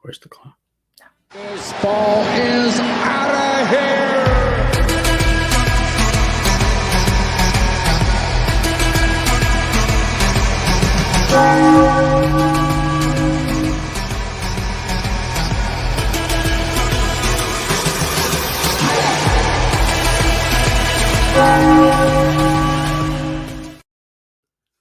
Where's the clock? This ball is out of here.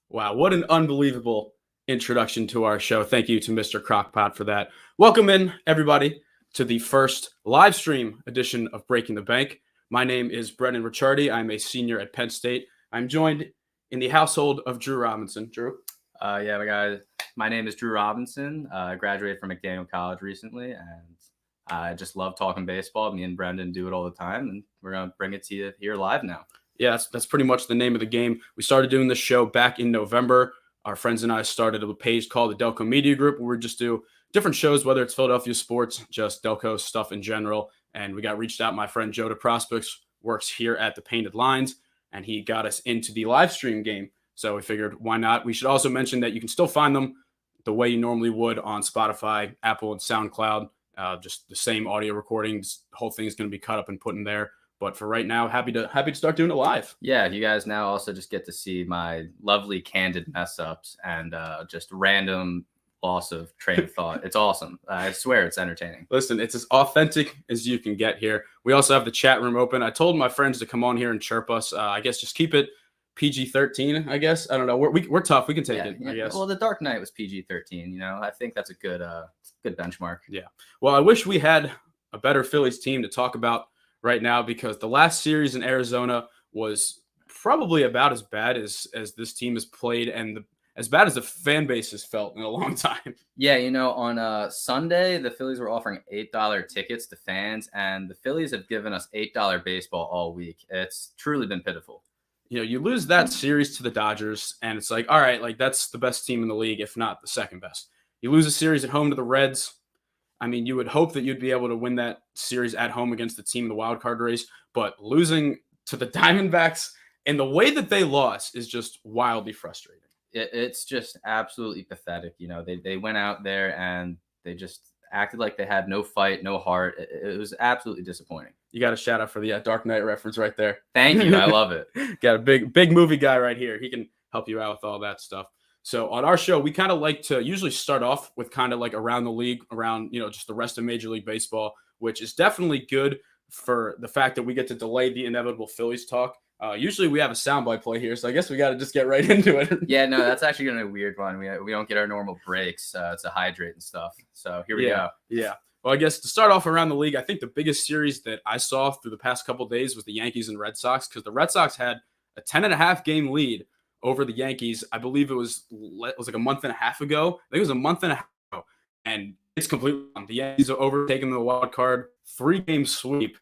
Wow, what an unbelievable introduction to our show. Thank you to Mr. Crockpot for that. Welcome in, everybody, to the first live stream edition of Breaking the Bank. My name is Brendan Ricciardi. I'm a senior at Penn State. I'm joined in the household of Drew Robinson. Drew? My name is Drew Robinson. I graduated from McDaniel College recently, and I just love talking baseball. Me and Brendan do it all the time, and we're going to bring it to you here live now. Yeah, that's pretty much the name of the game. We started doing this show back in November. Our friends and I started a page called the Delco Media Group, where we just do different shows, whether it's Philadelphia sports, just Delco stuff in general. And we got reached out. My friend Joe DeProspects works here at the Painted Lines, and he got us into the live stream game. So we figured, why not? We should also mention that you can still find them the way you normally would on Spotify, Apple, and SoundCloud. Just the same audio recordings. The whole thing is going to be cut up and put in there. But for right now, happy to start doing it live. Yeah, you guys now also just get to see my lovely candid mess ups and just random loss of train of thought. It's awesome. I swear it's entertaining. Listen, it's as authentic as you can get here. We also have the chat room open. I told my friends to come on here and chirp us. I guess just keep it PG-13, I guess. I don't know. We're tough. We can take it, I guess. Well, The Dark Knight was PG-13, I think that's a good benchmark. Yeah. Well, I wish we had a better Phillies team to talk about right now, because the last series in Arizona was probably about as bad as this team has played, and as bad as the fan base has felt in a long time. Yeah, on Sunday, the Phillies were offering $8 tickets to fans, and the Phillies have given us $8 baseball all week. It's truly been pitiful. You lose that series to the Dodgers, and it's like, all right, like that's the best team in the league, if not the second best. You lose a series at home to the Reds. I mean, you would hope that you'd be able to win that series at home against the team in the wild card race, but losing to the Diamondbacks and the way that they lost is just wildly frustrating. It's just absolutely pathetic. They went out there and they just acted like they had no fight, no heart. It was absolutely disappointing. You got a shout out for the Dark Knight reference right there. Thank you. I love it. Got a big movie guy right here. He can help you out with all that stuff. So on our show, we kind of like to usually start off with kind of like around the league, around, just the rest of Major League Baseball, which is definitely good for the fact that we get to delay the inevitable Phillies talk. Usually we have a soundbite play here, so I guess we got to just get right into it. Yeah, no, that's actually going to be a weird one. We don't get our normal breaks to hydrate and stuff. So here we go. Yeah. Well, I guess to start off around the league, I think the biggest series that I saw through the past couple of days was the Yankees and Red Sox, because the Red Sox had a 10.5 game lead over the Yankees. I believe it was like a month and a half ago. I think it was a month and a half ago. And it's completely gone. The Yankees are overtaking the wild card, 3-game sweep.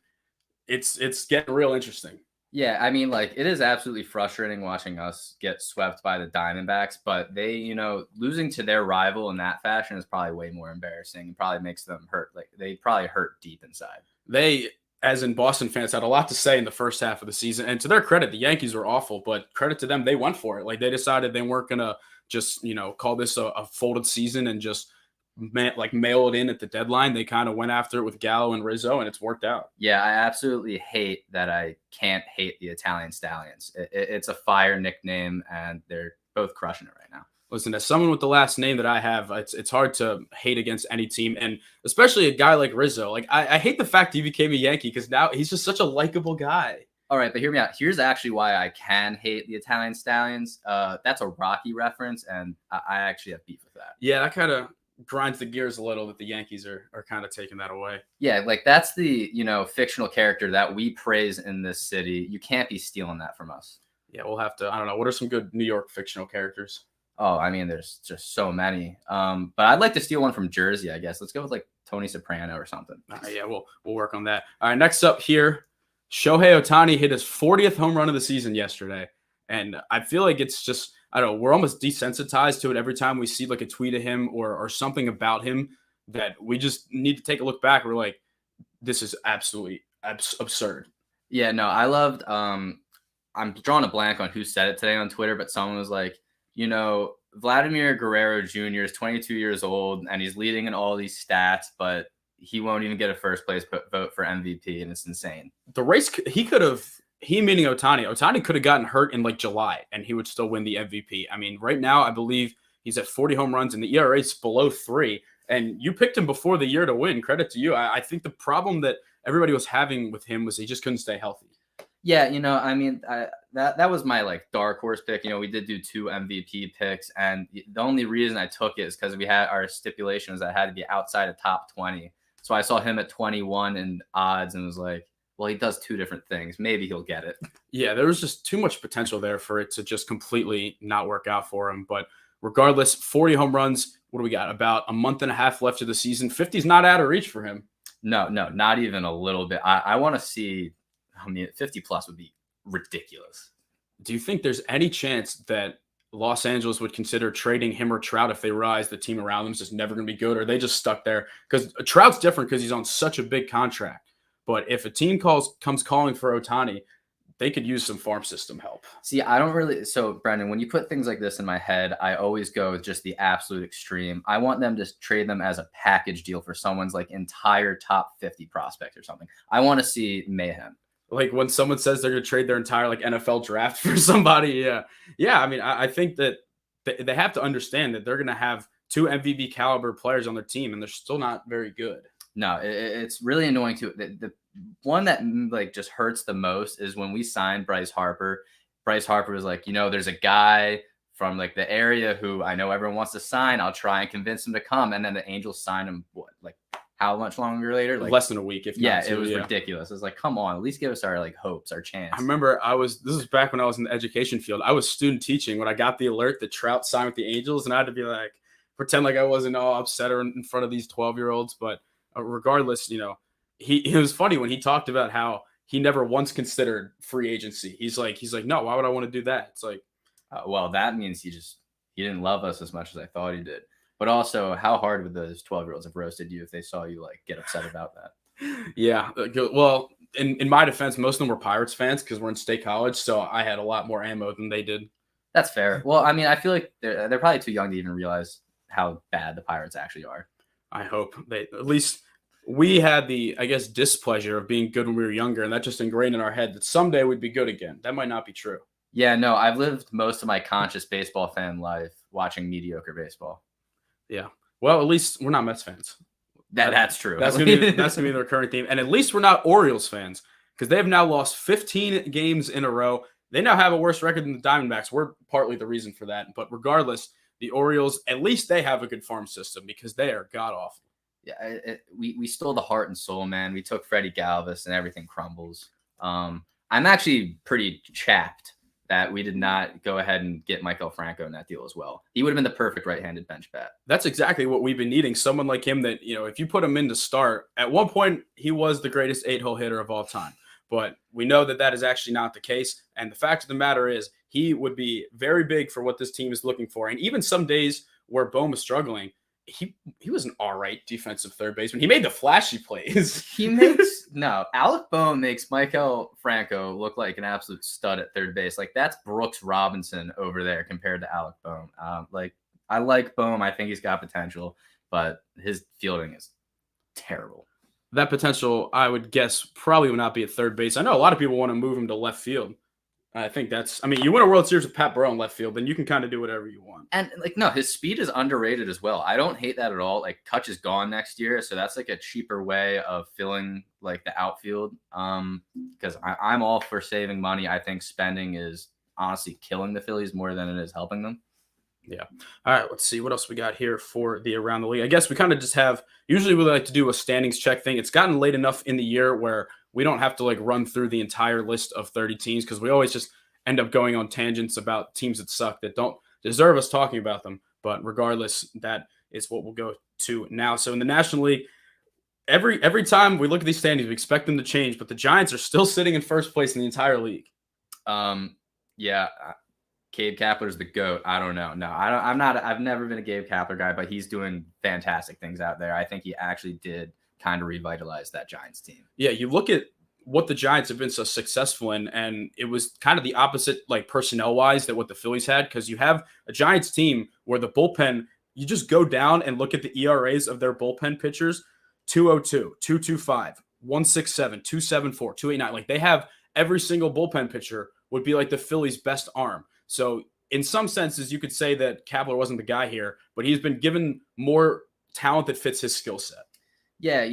It's getting real interesting. Yeah, I mean, it is absolutely frustrating watching us get swept by the Diamondbacks, but they, losing to their rival in that fashion is probably way more embarrassing and probably makes them hurt. They probably hurt deep inside. They, as in Boston fans, had a lot to say in the first half of the season. And to their credit, the Yankees were awful, but credit to them, they went for it. They decided they weren't going to just, call this a folded season and just mail it in at the deadline. They kind of went after it with Gallo and Rizzo, and it's worked out. Yeah, I absolutely hate that I can't hate the Italian Stallions. It's a fire nickname, and they're both crushing it right now. Listen, as someone with the last name that I have, it's hard to hate against any team, and especially a guy like Rizzo. I hate the fact he became a Yankee, because now he's just such a likable guy. All right, but hear me out. Here's actually why I can hate the Italian Stallions. That's a Rocky reference, and I actually have beef with that. Yeah, that kind of grinds the gears a little that the Yankees are kind of taking that away. Yeah, that's the, fictional character that we praise in this city. You can't be stealing that from us. Yeah, we'll have to, I don't know. What are some good New York fictional characters? Oh, I mean, there's just so many. But I'd like to steal one from Jersey, I guess. Let's go with Tony Soprano or something. Yeah, we'll work on that. All right, next up here, Shohei Ohtani hit his 40th home run of the season yesterday. And I feel like it's just, I don't know, we're almost desensitized to it every time we see a tweet of him or something about him, that we just need to take a look back. We're like, this is absolutely absurd. Yeah, no, I loved, I'm drawing a blank on who said it today on Twitter, but someone was like, Vladimir Guerrero Jr. is 22 years old, and he's leading in all these stats, but he won't even get a first place vote for MVP, and it's insane. The race, he meaning Ohtani could have gotten hurt in like July, and he would still win the MVP. I mean, right now, I believe he's at 40 home runs, and the ERA is below 3. And you picked him before the year to win. Credit to you. I think the problem that everybody was having with him was he just couldn't stay healthy. Yeah, I mean, that was my like dark horse pick. We did do 2 MVP picks, and the only reason I took it is because we had our stipulations that had to be outside of top 20. So I saw him at 21 in odds and was like, well, he does 2 different things. Maybe he'll get it. Yeah, there was just too much potential there for it to just completely not work out for him. But regardless, 40 home runs. What do we got? About a month and a half left of the season. 50's not out of reach for him. No, not even a little bit. I want to see. I mean, 50 plus would be ridiculous. Do you think there's any chance that Los Angeles would consider trading him or Trout if they realize the team around them is just never going to be good, or are they just stuck there? Because Trout's different because he's on such a big contract. But if a team comes calling for Ohtani, they could use some farm system help. See, I don't really. So, Brendan, when you put things like this in my head, I always go with just the absolute extreme. I want them to trade them as a package deal for someone's like entire top 50 prospect or something. I want to see mayhem. Like when someone says they're going to trade their entire like NFL draft for somebody. Yeah. I mean, I think that they have to understand that they're going to have 2 MVP caliber players on their team, and they're still not very good. No, it's really annoying too. The one that like just hurts the most is when we signed Bryce Harper. Bryce Harper was like, there's a guy from like the area who I know everyone wants to sign. I'll try and convince him to come. And then the Angels signed him. Like how much longer later? Like less than a week. If yeah, it was ridiculous. It was like, come on, at least give us our like hopes, our chance. I remember this was back when I was in the education field. I was student teaching when I got the alert that Trout signed with the Angels, and I had to be like, pretend like I wasn't all upset or in front of these 12-year-olds. But regardless, it was funny when he talked about how he never once considered free agency. He's like, no, why would I want to do that? It's like, well, that means he didn't love us as much as I thought he did. But also, how hard would those 12-year-olds have roasted you if they saw you like get upset about that? Yeah. Well, in my defense, most of them were Pirates fans because we're in state college, so I had a lot more ammo than they did. That's fair. Well, I mean, I feel like they're probably too young to even realize how bad the Pirates actually are. I hope at least we had the, I guess, displeasure of being good when we were younger, and that just ingrained in our head that someday we'd be good again. That might not be true. Yeah, no, I've lived most of my conscious baseball fan life watching mediocre baseball. Yeah. Well, at least we're not Mets fans. That's true. That's gonna be the recurring theme. And at least we're not Orioles fans because they have now lost 15 games in a row. They now have a worse record than the Diamondbacks. We're partly the reason for that. But regardless, the Orioles, at least they have a good farm system because they are god-awful. Yeah, we stole the heart and soul, man. We took Freddie Galvis and everything crumbles. I'm actually pretty chapped that we did not go ahead and get Michael Franco in that deal as well. He would have been the perfect right-handed bench bat. That's exactly what we've been needing. Someone like him that, if you put him in to start, at one point he was the greatest 8-hole hitter of all time. But we know that is actually not the case. And the fact of the matter is he would be very big for what this team is looking for. And even some days where Bohm is struggling, he was an all right defensive third baseman. He made the flashy plays. Alec Bohm makes Michael Franco look like an absolute stud at third base. Like that's Brooks Robinson over there compared to Alec Bohm. I like Bohm. I think he's got potential, but his fielding is terrible. That potential, I would guess, probably would not be at third base. I know a lot of people want to move him to left field. I think you win a World Series with Pat Burrell in left field, then you can kind of do whatever you want. And no, his speed is underrated as well. I don't hate that at all. Like Kutch is gone next year, so that's like a cheaper way of filling like the outfield. Because I'm all for saving money. I think spending is honestly killing the Phillies more than it is helping them. Yeah. All right, let's see what else we got here for the Around the League. I guess we kind of just have, usually we like to do a standings check thing. It's gotten late enough in the year where we don't have to like run through the entire list of 30 teams because we always just end up going on tangents about teams that suck that don't deserve us talking about them. But regardless, that is what we'll go to now. So in the National League, every time we look at these standings, we expect them to change, but the Giants are still sitting in first place in the entire league. Yeah. Gabe Kapler's the GOAT. I don't know. No, I've never been a Gabe Kapler guy, but he's doing fantastic things out there. I think he actually did kind of revitalize that Giants team. Yeah, you look at what the Giants have been so successful in, and it was kind of the opposite, like personnel-wise, that what the Phillies had, because you have a Giants team where the bullpen, you just go down and look at the ERAs of their bullpen pitchers, 202, 225, 167, 274, 289. Like they have every single bullpen pitcher would be like the Phillies' best arm. So in some senses, you could say that Kapler wasn't the guy here, but he's been given more talent that fits his skill set. Yeah,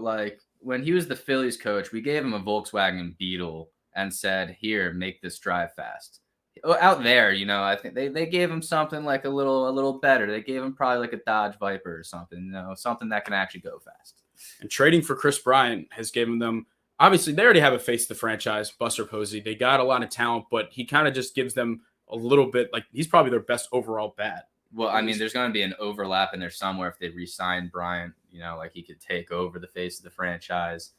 like when he was the Phillies coach, we gave him a Volkswagen Beetle and said, here, make this drive fast. Out there, I think they gave him something like a little better. They gave him probably like a Dodge Viper or something, something that can actually go fast. And trading for Chris Bryant has given them, obviously, they already have a face of the franchise, Buster Posey. They got a lot of talent, but he kind of just gives them a little bit, like he's probably their best overall bat. Well, I mean, there's going to be an overlap in there somewhere if they re-sign Bryant, like he could take over the face of the franchise.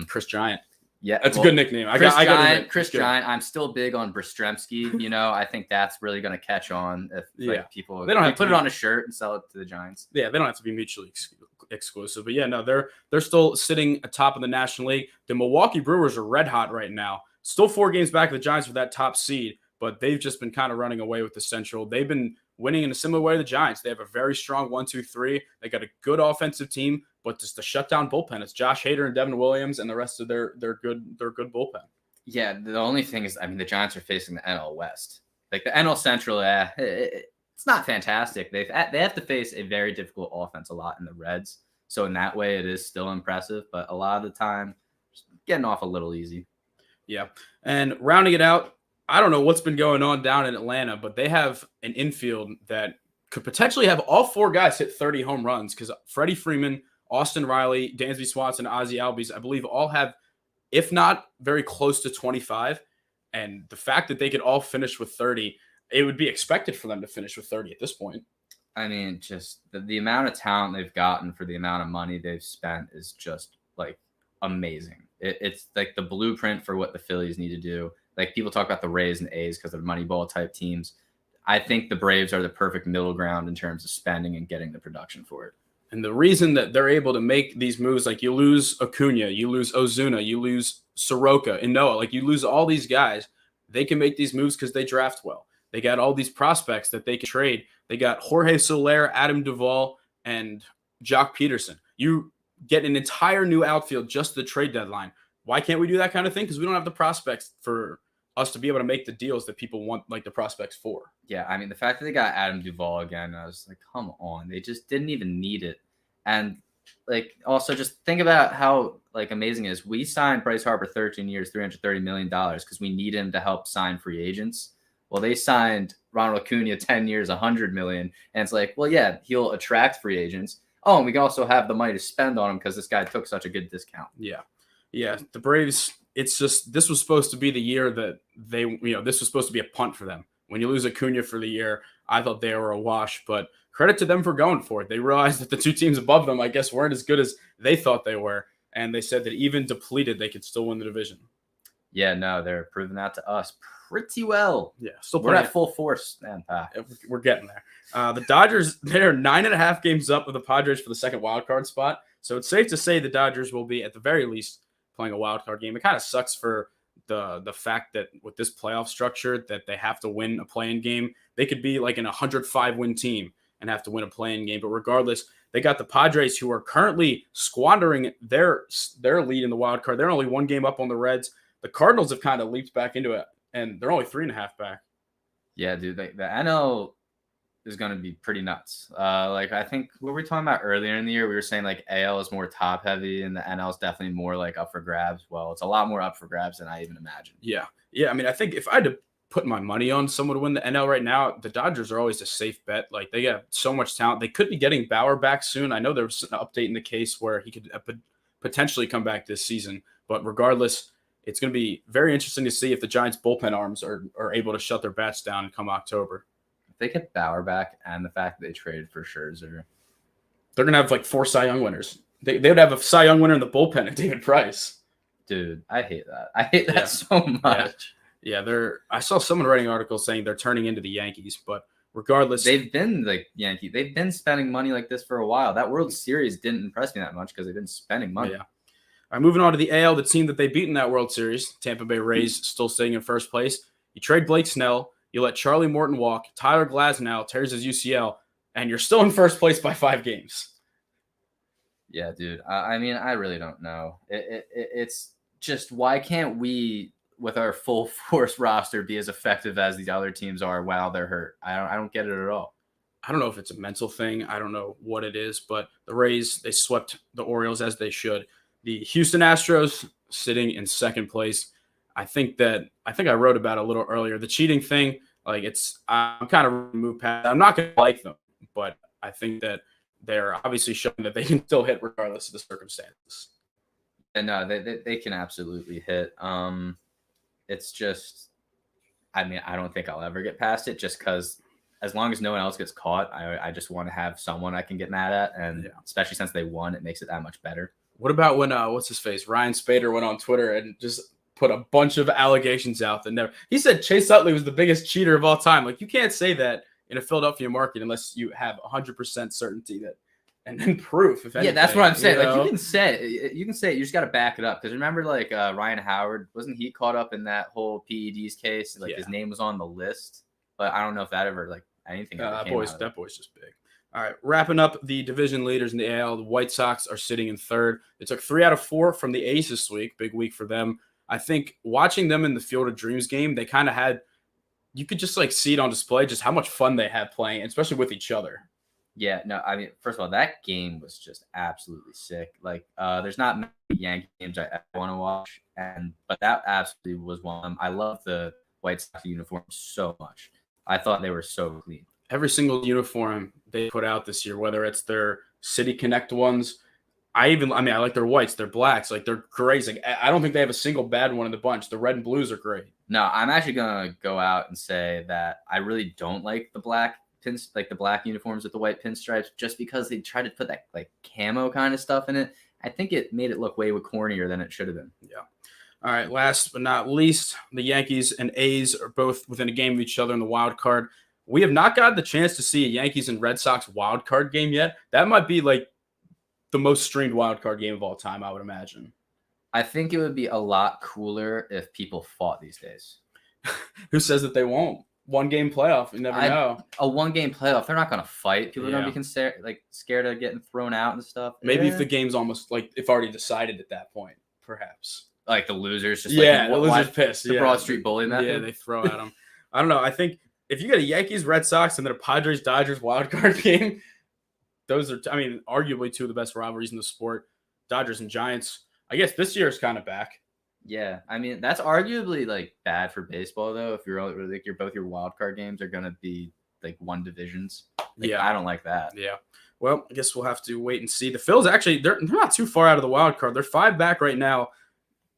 Chris Giant. Yeah, that's a good nickname. Chris Giant. I'm still big on Brastemski. I think that's really going to catch on if people they don't have to put it on a shirt and sell it to the Giants. Yeah, they don't have to be mutually exclusive. But yeah, no, they're still sitting atop of the National League. The Milwaukee Brewers are red hot right now. Still 4 games back of the Giants for that top seed, but they've just been kind of running away with the Central. They've been winning in a similar way to the Giants. They have a very strong 1-2-3. They got a good offensive team, but just the shutdown bullpen. It's Josh Hader and Devin Williams, and the rest of their good bullpen. Yeah, the only thing is, I mean, the Giants are facing the NL West. Like the NL Central, it's not fantastic. They have to face a very difficult offense a lot in the Reds. So in that way, it is still impressive, but a lot of the time, just getting off a little easy. Yeah, and rounding it out, I don't know what's been going on down in Atlanta, but they have an infield that could potentially have all 4 guys hit 30 home runs because Freddie Freeman, Austin Riley, Dansby Swanson, Ozzie Albies, I believe all have, if not very close to 25. And the fact that they could all finish with 30, it would be expected for them to finish with 30 at this point. I mean, just the amount of talent they've gotten for the amount of money they've spent is just like amazing. It's like the blueprint for what the Phillies need to do. Like people talk about the Rays and A's because they're Moneyball type teams. I think the Braves are the perfect middle ground in terms of spending and getting the production for it. And the reason that they're able to make these moves, like you lose Acuna, you lose Ozuna, you lose Soroka and Noah, like you lose all these guys, they can make these moves because they draft well. They got all these prospects that they can trade. They got Jorge Soler, Adam Duvall, and Jock Peterson. You get an entire new outfield just the trade deadline. Why can't we do that kind of thing? Because we don't have the prospects for us to be able to make the deals that people want, like the prospects for. Yeah, I mean, the fact that they got Adam Duvall again, I was like, come on. They just didn't even need it. And, like, also just think about how, like, amazing it is. We signed Bryce Harper 13 years, $330 million because we need him to help sign free agents. Well, they signed Ronald Acuna 10 years, $100 million. And it's like, well, yeah, he'll attract free agents. Oh, and we can also have the money to spend on him because this guy took such a good discount. Yeah, the Braves, it's just, this was supposed to be the year that they, this was supposed to be a punt for them. When you lose Acuna for the year, I thought they were a wash, but credit to them for going for it. They realized that the 2 teams above them, I guess, weren't as good as they thought they were. And they said that even depleted, they could still win the division. Yeah, no, they're proving that to us pretty well. Yeah, still we're at full force, man. We're getting there. The Dodgers, they're 9.5 games up of the Padres for the second wild card spot. So it's safe to say the Dodgers will be, at the very least, playing a wild card game. It kind of sucks for the fact that with this playoff structure that they have to win a play-in game. They could be like an 105-win team and have to win a play-in game. But regardless, they got the Padres, who are currently squandering their lead in the wild card. They're only 1 game up on the Reds. The Cardinals have kind of leaped back into it, and they're only 3.5 back. Yeah, dude, the NL is going to be pretty nuts. Like, I think what were we talking about earlier in the year? We were saying like AL is more top heavy and the NL is definitely more like up for grabs. Well, it's a lot more up for grabs than I even imagined. Yeah. I mean, I think if I had to put my money on someone to win the NL right now, the Dodgers are always a safe bet. Like, they got so much talent. They could be getting Bauer back soon. I know there was an update in the case where he could potentially come back this season. But regardless, it's going to be very interesting to see if the Giants' bullpen arms are able to shut their bats down come October. If they get Bauer back and the fact that they traded for Scherzer, they're going to have like 4 Cy Young winners. They would have a Cy Young winner in the bullpen and David Price. Dude, I hate that. I hate that so much. Yeah, I saw someone writing articles saying they're turning into the Yankees, but regardless. They've been like Yankees. They've been spending money like this for a while. That World Series didn't impress me that much because they've been spending money. Yeah. All right, moving on to the AL, the team that they beat in that World Series, Tampa Bay Rays, still sitting in first place. You trade Blake Snell, you let Charlie Morton walk, Tyler Glasnow tears his UCL, and you're still in first place by 5 games. Yeah, dude. I mean, I really don't know. It's just, why can't we, with our full force roster, be as effective as these other teams are while they're hurt? I don't get it at all. I don't know if it's a mental thing. I don't know what it is, but the Rays, they swept the Orioles as they should. The Houston Astros sitting in second place. I think I wrote about it a little earlier. The cheating thing, like, I'm kind of moved past. I'm not going to like them, but I think that they're obviously showing that they can still hit regardless of the circumstances. And no, they can absolutely hit. It's just, I mean, I don't think I'll ever get past it, just because as long as no one else gets caught, I just want to have someone I can get mad at. And especially since they won, it makes it that much better. What about when, what's his face? Ryan Spader went on Twitter and just put a bunch of allegations out that he said Chase Utley was the biggest cheater of all time. Like, you can't say that in a Philadelphia market unless you have 100% certainty that, and then proof. If anything, that's what I'm saying. Like, you can say it. You just got to back it up. Because remember, like, Ryan Howard, wasn't he caught up in that whole PEDs case? Like, his name was on the list, but I don't know if that ever, like, anything. That boy's just big. All right, wrapping up the division leaders in the AL, the White Sox are sitting in third. They took 3 out of 4 from the A's this week. Big week for them. I think watching them in the Field of Dreams game, they kind of had, you could just like see it on display, just how much fun they had playing, especially with each other. Yeah, no, I mean, first of all, that game was just absolutely sick. Like, there's not many Yankee games I want to watch, but that absolutely was one of them. I love the White Sox uniform so much. I thought they were so clean. Every single uniform they put out this year, whether it's their City Connect ones, I like their whites, their blacks, like, they're great. Like, I don't think they have a single bad one in the bunch. The red and blues are great. No, I'm actually gonna go out and say that I really don't like the black pins, like the black uniforms with the white pinstripes, just because they tried to put that like camo kind of stuff in it. I think it made it look way cornier than it should have been. Yeah. All right. Last but not least, the Yankees and A's are both within a game of each other in the wild card. We have not gotten the chance to see a Yankees and Red Sox wild card game yet. That might be like the most streamed wild card game of all time, I would imagine. I think it would be a lot cooler if people fought these days. Who says that they won't? 1-game playoff. You never know. A 1-game playoff. They're not going to fight. People are going to be scared of getting thrown out and stuff. Maybe if the game's almost like if already decided at that point, perhaps. Like the losers. Just the losers pissed. The Broad Street Bully method. Yeah, they throw at them. I don't know. I think if you get a Yankees, Red Sox, and then a Padres, Dodgers wild card game, those are, arguably 2 of the best rivalries in the sport. Dodgers and Giants. I guess this year is kind of back. Yeah, that's arguably like bad for baseball though. If you're like both your wild card games are gonna be like one divisions. I don't like that. Yeah. Well, I guess we'll have to wait and see. The Phillies actually they're not too far out of the wild card. They're 5 back right now.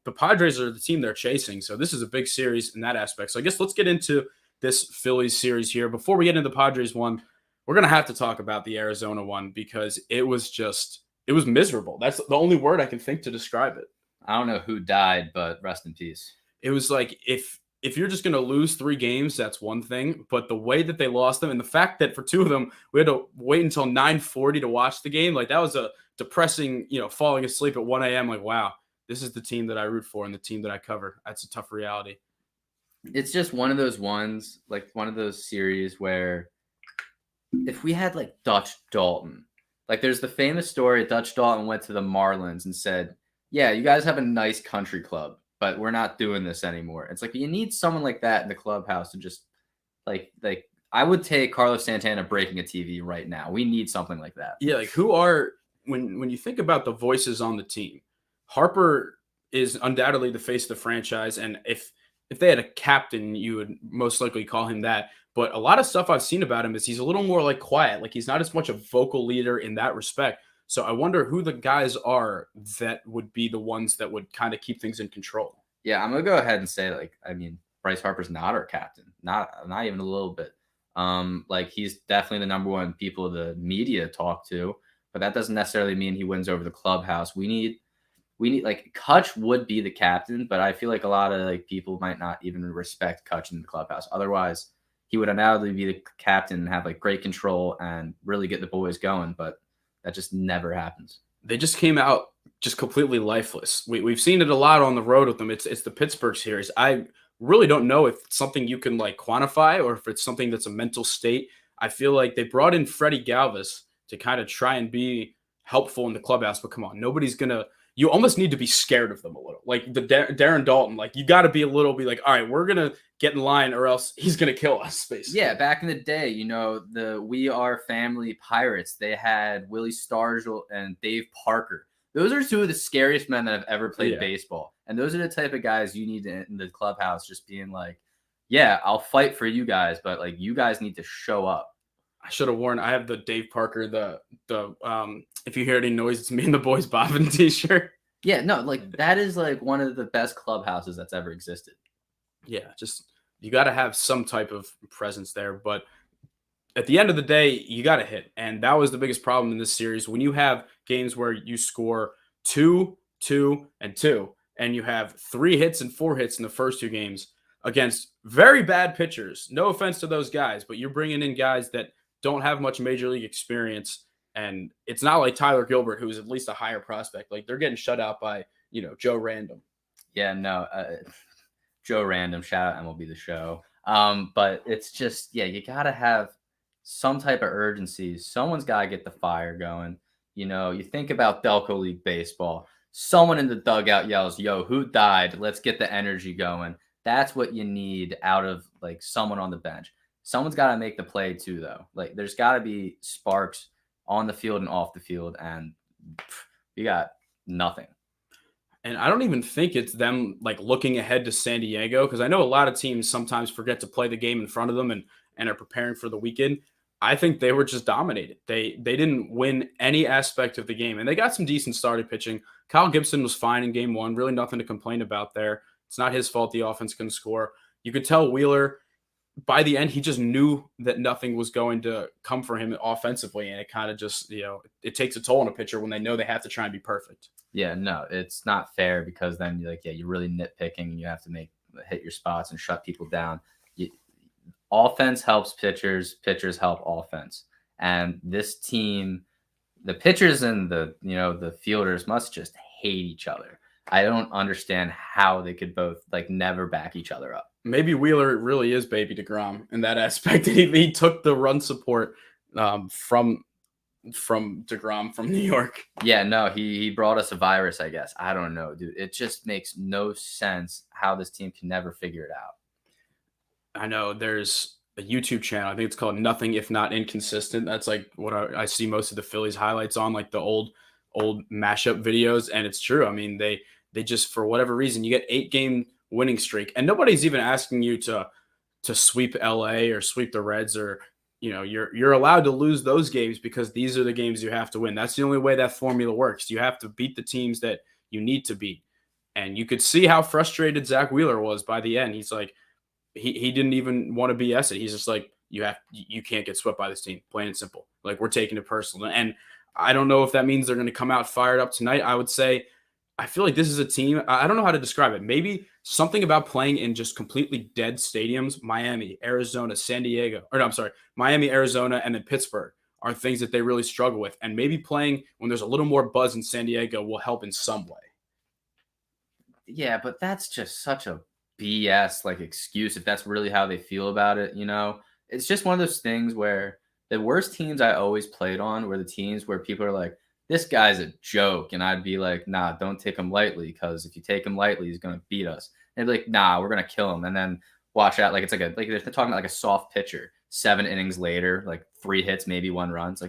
The Padres are the team they're chasing, so this is a big series in that aspect. So I guess let's get into this Phillies series here. Before we get into the Padres one, we're gonna have to talk about the Arizona one because it was miserable. That's the only word I can think to describe it. I don't know who died, but rest in peace. It was like if you're just going to lose 3 games, that's one thing. But the way that they lost them and the fact that for 2 of them, we had to wait until 9:40 to watch the game, like that was a depressing, falling asleep at 1 a.m. Like, wow, this is the team that I root for and the team that I cover. That's a tough reality. It's just one of those ones, like one of those series where if we had like Dutch Dalton, like there's the famous story, Dutch Dalton went to the Marlins and said, yeah, you guys have a nice country club, but we're not doing this anymore. It's like you need someone like that in the clubhouse to just like I would take Carlos Santana breaking a TV right now. We need something like that. Yeah, like who are when you think about the voices on the team, Harper is undoubtedly the face of the franchise, and if they had a captain, you would most likely call him that. But a lot of stuff I've seen about him is he's a little more like quiet, like he's not as much a vocal leader in that respect. So I wonder who the guys are that would be the ones that would kind of keep things in control. Yeah, I'm going to go ahead and say, Bryce Harper's not our captain. Not even a little bit. He's definitely the number one people the media talk to, but that doesn't necessarily mean he wins over the clubhouse. We need Kutch would be the captain, but I feel like a lot of people might not even respect Kutch in the clubhouse. Otherwise, he would undoubtedly be the captain and have great control and really get the boys going, but that just never happens. They just came out just completely lifeless. We've seen it a lot on the road with them. It's the Pittsburgh series. I really don't know if it's something you can like quantify or if it's something that's a mental state. I feel like they brought in Freddie Galvis to kind of try and be helpful in the clubhouse, but come on, nobody's gonna. You almost need to be scared of them a little, like the Darren Dalton. Like you got to be like, all right, we're gonna get in line, or else he's gonna kill us. Basically, Yeah, back in the day, the We Are Family Pirates, they had Willie Stargell and Dave Parker. Those are two of the scariest men that have ever played baseball. And those are the type of guys you need in the clubhouse, just being like, yeah, I'll fight for you guys, but like you guys need to show up. I should have worn. I have the Dave Parker, if you hear any noise, it's me and the boys bobbing t-shirt. Yeah, no, like that is like one of the best clubhouses that's ever existed. Yeah, just you got to have some type of presence there, but at the end of the day, you got to hit. And that was the biggest problem in this series. When you have games where you score 2, 2, and 2, and you have 3 hits and 4 hits in the first 2 games against very bad pitchers. No offense to those guys, but you're bringing in guys that don't have much major league experience. And it's not like Tyler Gilbert, who's at least a higher prospect. Like they're getting shut out by, Joe Random. Yeah, no, Joe Random, shout out MLB The Show. But it's just, you got to have some type of urgency. Someone's got to get the fire going. You think about Delco League baseball. Someone in the dugout yells, yo, who died? Let's get the energy going. That's what you need out of like someone on the bench. Someone's got to make the play too, though. Like there's got to be sparks on the field and off the field, and you got nothing. And I don't even think it's them like looking ahead to San Diego, because I know a lot of teams sometimes forget to play the game in front of them and are preparing for the weekend. I think they were just dominated. They didn't win any aspect of the game, and they got some decent starting pitching. Kyle Gibson was fine in game 1. Really nothing to complain about there. It's not his fault the offense couldn't score. You could tell Wheeler, by the end, he just knew that nothing was going to come for him offensively, and it kind of just, it takes a toll on a pitcher when they know they have to try and be perfect. Yeah, no, it's not fair, because then you're really nitpicking and you have to hit your spots and shut people down. Offense helps pitchers, pitchers help offense. And this team, the pitchers and the fielders must just hate each other. I don't understand how they could both never back each other up. Maybe Wheeler really is baby DeGrom in that aspect. He took the run support from DeGrom from New York. Yeah, no, he brought us a virus, I guess. I don't know, dude. It just makes no sense how this team can never figure it out. I know there's a YouTube channel. I think it's called Nothing If Not Inconsistent. That's like what I see most of the Phillies highlights on, like the old mashup videos. And it's true. I mean, they just, for whatever reason, you get 8-game winning streak, and nobody's even asking you to sweep LA or sweep the Reds, or you're allowed to lose those games because these are the games you have to win. That's the only way that formula works. You have to beat the teams that you need to beat. And you could see how frustrated Zack Wheeler was by the end. He's like, he didn't even want to BS it. He's just like, you can't get swept by this team, plain and simple. Like, we're taking it personal. And I don't know if that means they're going to come out fired up tonight. I would say, I feel like this is a team, I don't know how to describe it. Maybe something about playing in just completely dead stadiums, Miami, Arizona, San Diego, or no, I'm sorry, Miami, Arizona, and then Pittsburgh are things that they really struggle with. And maybe playing when there's a little more buzz in San Diego will help in some way. Yeah, but that's just such a BS excuse if that's really how they feel about it. It's just one of those things where the worst teams I always played on were the teams where people are like, this guy's a joke. And I'd be like, nah, don't take him lightly, because if you take him lightly, he's going to beat us. And they'd be like, nah, we're going to kill him. And then watch out. It's they're talking about a soft pitcher. 7 innings later, 3 hits, maybe 1 run. It's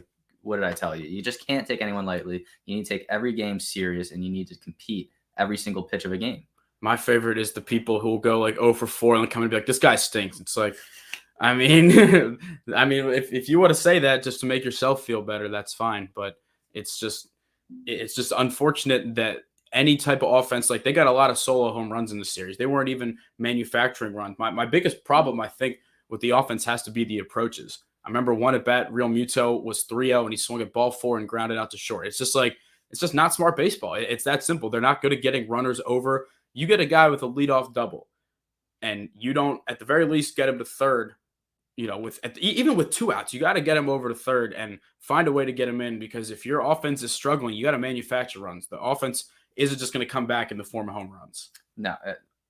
what did I tell you? You just can't take anyone lightly. You need to take every game serious, and you need to compete every single pitch of a game. My favorite is the people who will go 0 for 4 and come and be like, this guy stinks. It's like, I mean, if you want to say that just to make yourself feel better, that's fine. But it's just unfortunate that any type of offense, they got a lot of solo home runs in the series. They weren't even manufacturing runs. My biggest problem, I think, with the offense has to be the approaches. I remember one at bat, Real Muto was 3-0 and he swung at ball 4 and grounded out to short. It's just not smart baseball. It's that simple. They're not good at getting runners over. You get a guy with a leadoff double and you don't, at the very least, get him to third even with 2 outs, you got to get him over to third and find a way to get him in, because if your offense is struggling, you got to manufacture runs. The offense isn't just going to come back in the form of home runs. No,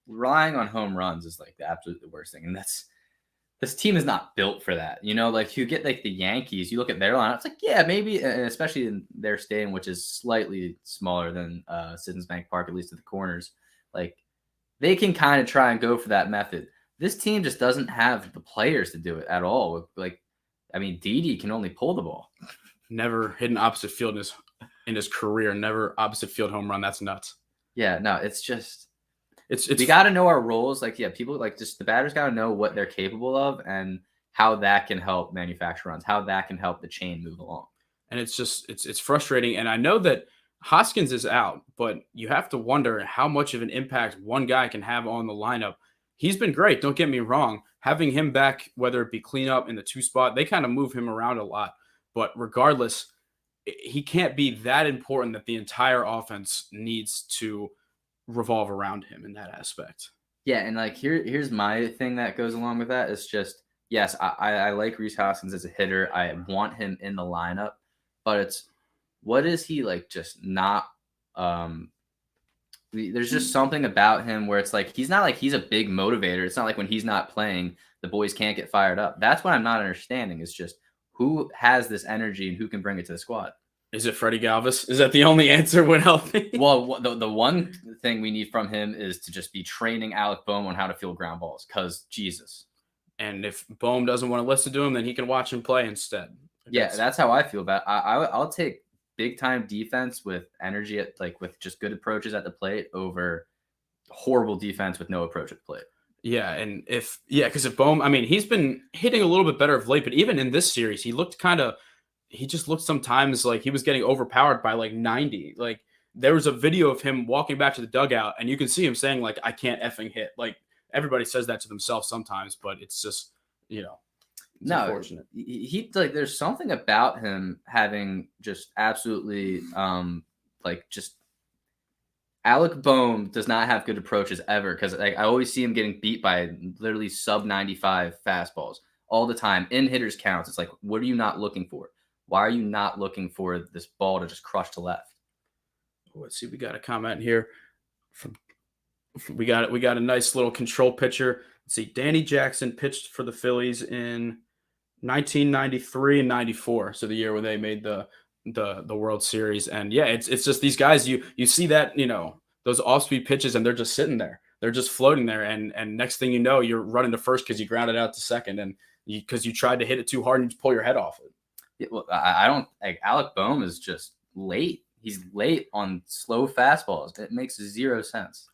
relying on home runs is like the absolute worst thing. And this team is not built for that. Like you get like the Yankees, you look at their lineup, it's like, yeah, maybe, and especially in their stadium, which is slightly smaller than Citizens Bank Park, at least at the corners, like they can kind of try and go for that method. This team just doesn't have the players to do it at all. Like, I mean, Didi can only pull the ball. Never hit an opposite field in his career. Never opposite field home run. That's nuts. Yeah, no, it's just it's we got to know our roles. Like, yeah, people like just the batters got to know what they're capable of and how that can help manufacture runs, how that can help the chain move along. And it's frustrating. And I know that Hoskins is out, but you have to wonder how much of an impact one guy can have on the lineup. He's been great. Don't get me wrong. Having him back, whether it be cleanup in the 2 spot, they kind of move him around a lot. But regardless, he can't be that important that the entire offense needs to revolve around him in that aspect. Yeah, and like here's my thing that goes along with that. It's just, yes, I like Rhys Hoskins as a hitter. I want him in the lineup, but it's what is he like just not there's just something about him where it's like he's not like he's a big motivator. It's not like when he's not playing, the boys can't get fired up. That's what I'm not understanding. It's just who has this energy and who can bring it to the squad. Is it Freddie Galvis? Is that the only answer when healthy? Well, the one thing we need from him is to just be training Alec Boehm on how to field ground balls, because Jesus. And if Boehm doesn't want to listen to him, then he can watch him play instead. Yeah, that's how I feel about it. I'll take big time defense with energy with just good approaches at the plate over horrible defense with no approach at the plate. Yeah, and because if Boehm, I mean, he's been hitting a little bit better of late, but even in this series, he just looked sometimes like he was getting overpowered by like 90. Like there was a video of him walking back to the dugout, and you can see him saying like, "I can't effing hit." Like everybody says that to themselves sometimes, but it's just it's unfortunate. He like there's something about him having just absolutely just Alec Boehm does not have good approaches ever, because I always see him getting beat by literally sub 95 fastballs all the time in hitters counts. It's like, what are you not looking for? Why are you not looking for this ball to just crush to left? Let's see. We got a comment here we got a nice little control pitcher. Let's see. Danny Jackson pitched for the Phillies in 1993 and 94. So the year when they made the World Series. And yeah, it's just these guys, you see that, those off-speed pitches, and they're just sitting there. They're just floating there. And next thing you know, you're running to first because you grounded out to second, and because you tried to hit it too hard and you pull your head off it. Yeah, well, I don't like Alec Boehm is just late. He's late on slow fastballs. It makes 0 sense.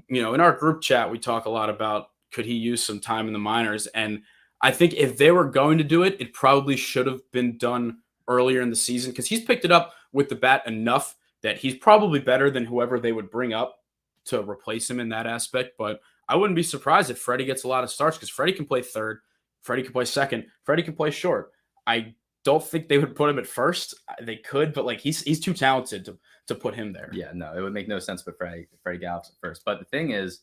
In our group chat, we talk a lot about could he use some time in the minors. And I think if they were going to do it, it probably should have been done earlier in the season, because he's picked it up with the bat enough that he's probably better than whoever they would bring up to replace him in that aspect. But I wouldn't be surprised if Freddie gets a lot of starts, because Freddie can play third, Freddie can play second, Freddie can play short. I don't think they would put him at first. They could, but like he's too talented to put him there. Yeah, no, it would make no sense to put Freddie Galvis at first. But the thing is,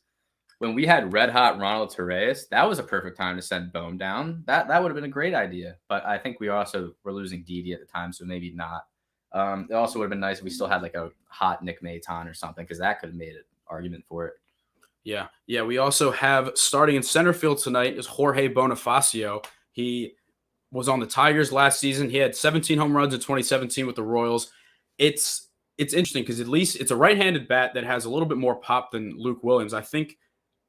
when we had red hot Ronald Torreyes, that was a perfect time to send Boehm down. That would have been a great idea. But I think we also were losing Didi at the time, so maybe not. It also would have been nice if we still had like a hot Nick Maton or something, because that could have made an argument for it. Yeah. We also have starting in center field tonight is Jorge Bonifacio. He was on the Tigers last season. He had 17 home runs in 2017 with the Royals. It's interesting because at least it's a right-handed bat that has a little bit more pop than Luke Williams.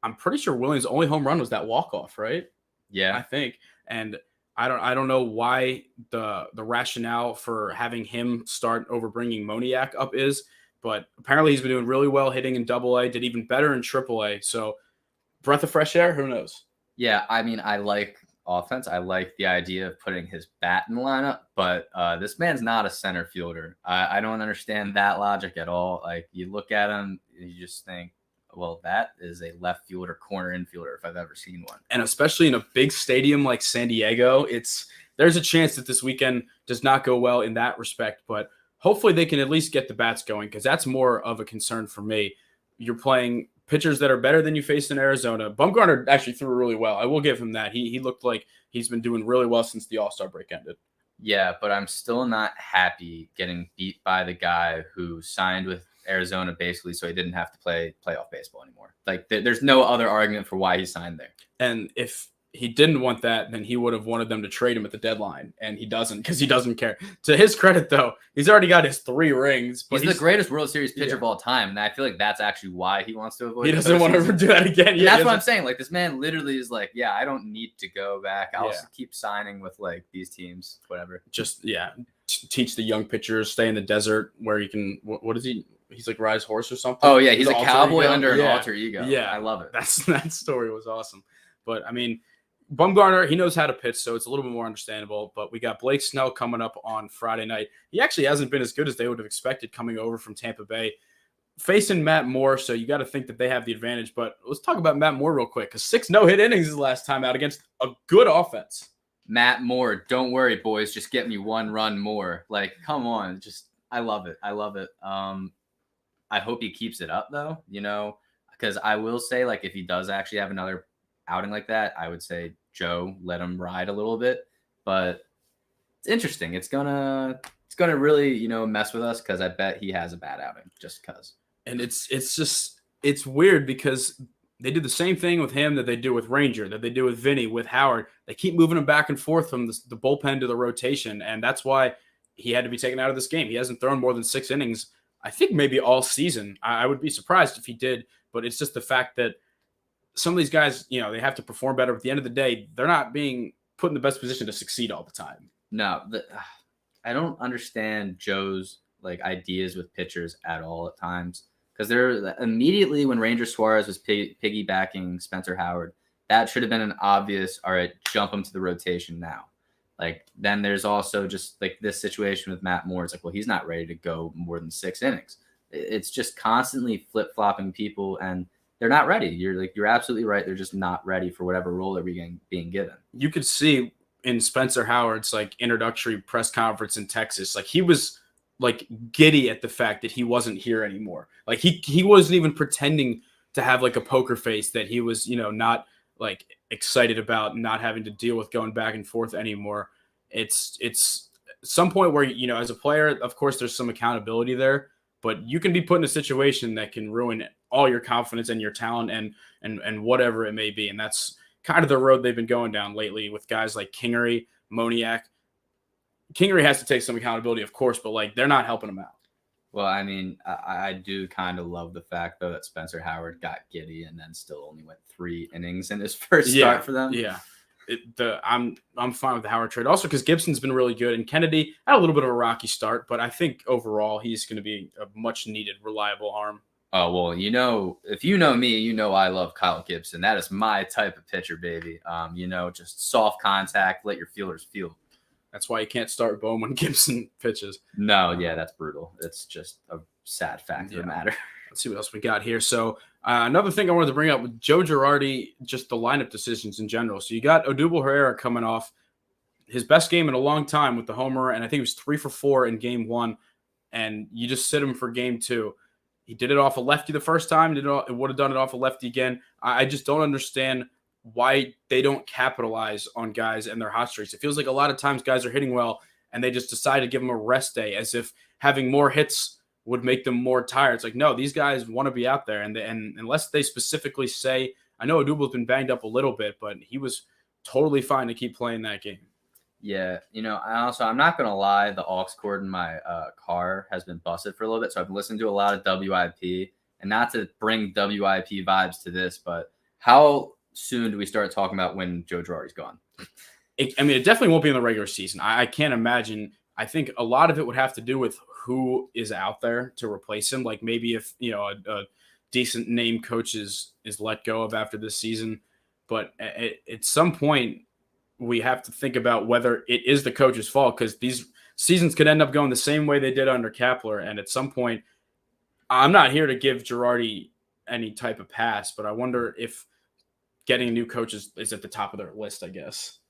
I'm pretty sure Williams' only home run was that walk-off, right? Yeah, I think. And I don't know why the rationale for having him start over bringing Moniak up is, but apparently he's been doing really well hitting in Double-A, did even better in Triple-A. So breath of fresh air, who knows? Yeah, I mean, I like offense. I like the idea of putting his bat in the lineup, but this man's not a center fielder. I don't understand that logic at all. Like, you look at him, and you just think, well, that is a left fielder, corner infielder if I've ever seen one. And especially in a big stadium like San Diego, there's a chance that this weekend does not go well in that respect, but hopefully they can at least get the bats going, because that's more of a concern for me. You're playing pitchers that are better than you faced in Arizona. Bumgarner actually threw really well. I will give him that. He looked like he's been doing really well since the All-Star break ended. Yeah, but I'm still not happy getting beat by the guy who signed with Arizona basically so he didn't have to play playoff baseball anymore. Like, there's no other argument for why he signed there. And if he didn't want that, then he would have wanted them to trade him at the deadline, and he doesn't because he doesn't care. To his credit, though, he's already got his 3 rings. But he's the greatest World Series pitcher of all time, and I feel like that's actually why he wants to avoid. He doesn't want to do that again. Yeah, that's what I'm saying. Like, this man literally is like, yeah, I don't need to go back. I'll keep signing with like these teams, whatever. Just teach the young pitchers, stay in the desert where you can. What is he? He's like Rise Horse or something. Oh yeah, he's a cowboy under an alter ego. Yeah, I love it. That story was awesome. But I mean, Bumgarner, he knows how to pitch, so it's a little bit more understandable. But we got Blake Snell coming up on Friday night. He actually hasn't been as good as they would have expected coming over from Tampa Bay, facing Matt Moore. So you got to think that they have the advantage. But let's talk about Matt Moore real quick, because 6 no-hit innings his last time out against a good offense. Matt Moore, don't worry, boys, just get me 1 run more. Like, come on, I love it. I love it. I hope he keeps it up though, because I will say, like, if he does actually have another outing like that, I would say Joe, let him ride a little bit. But it's interesting. It's gonna really mess with us, because I bet he has a bad outing just because. And it's weird because they do the same thing with him that they do with Ranger, that they do with Vinny, with Howard. They keep moving him back and forth from the bullpen to the rotation, and that's why he had to be taken out of this game. He hasn't thrown more than 6 innings, I think maybe all season. I would be surprised if he did, but it's just the fact that some of these guys, they have to perform better. At the end of the day, they're not being put in the best position to succeed all the time. No, I don't understand Joe's ideas with pitchers at all at times, because they're immediately when Ranger Suarez was piggybacking Spencer Howard, that should have been an obvious, all right, jump him to the rotation now. Then there's also just this situation with Matt Moore. It's like, well, he's not ready to go more than 6 innings. It's just constantly flip-flopping people, and they're not ready. You're absolutely right. They're just not ready for whatever role they're being given. You could see in Spencer Howard's introductory press conference in Texas, he was giddy at the fact that he wasn't here anymore. He wasn't even pretending to have a poker face that he was, not excited about not having to deal with going back and forth anymore. It's some point where, as a player, of course, there's some accountability there, but you can be put in a situation that can ruin all your confidence and your talent and whatever it may be. And that's kind of the road they've been going down lately with guys like Kingery, Moniak. Kingery has to take some accountability, of course, but they're not helping him out. Well, I mean, I do kind of love the fact, though, that Spencer Howard got giddy and then still only went 3 innings in his first start for them. Yeah. I'm fine with the Howard trade. Also, because Gibson's been really good, and Kennedy had a little bit of a rocky start, but I think overall he's going to be a much-needed, reliable arm. Oh, well, if you know me, I love Kyle Gibson. That is my type of pitcher, baby. Just soft contact, let your fielders feel. That's why you can't start Bohm when Gibson pitches. No, yeah, that's brutal. It's just a sad fact of the matter. Let's see what else we got here. So another thing I wanted to bring up with Joe Girardi, just the lineup decisions in general. So you got Odubel Herrera coming off his best game in a long time with the homer, and I think he was 3 for 4 in game 1, and you just sit him for game 2. He did it off a lefty the first time. It would have done it off a lefty again. I just don't understand why they don't capitalize on guys and their hot streaks. It feels like a lot of times guys are hitting well and they just decide to give them a rest day as if having more hits would make them more tired. It's no, these guys want to be out there. And unless they specifically say, I know Odubel's been banged up a little bit, but he was totally fine to keep playing that game. Yeah. I'm not going to lie. The aux cord in my car has been busted for a little bit. So I've listened to a lot of WIP, and not to bring WIP vibes to this, but how soon do we start talking about when Joe Girardi's gone? It definitely won't be in the regular season. I can't imagine. I think a lot of it would have to do with who is out there to replace him. Maybe if, a decent name coach is let go of after this season. But at some point, we have to think about whether it is the coach's fault, because these seasons could end up going the same way they did under Kapler. And at some point, I'm not here to give Girardi any type of pass, but I wonder if getting new coaches is at the top of their list, I guess.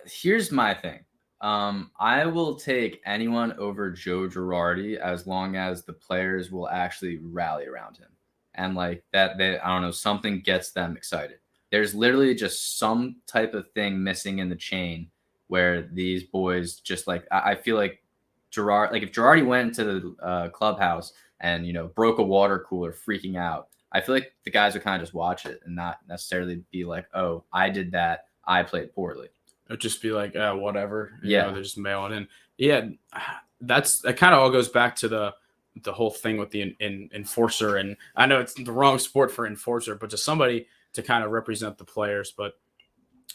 Here's my thing. I will take anyone over Joe Girardi as long as the players will actually rally around him. and like that, I don't know, something gets them excited. There's literally just some type of thing missing in the chain where these boys just like I feel like Gerard, like if Girardi went into the clubhouse and broke a water cooler, freaking out, I feel like the guys would kind of just watch it and not necessarily be like, "Oh, I did that. I played poorly." It would just be like, whatever. Yeah, they're just mailing in. Yeah, that kind of all goes back to the whole thing with the enforcer. And I know it's the wrong sport for enforcer, but just somebody to kind of represent the players. But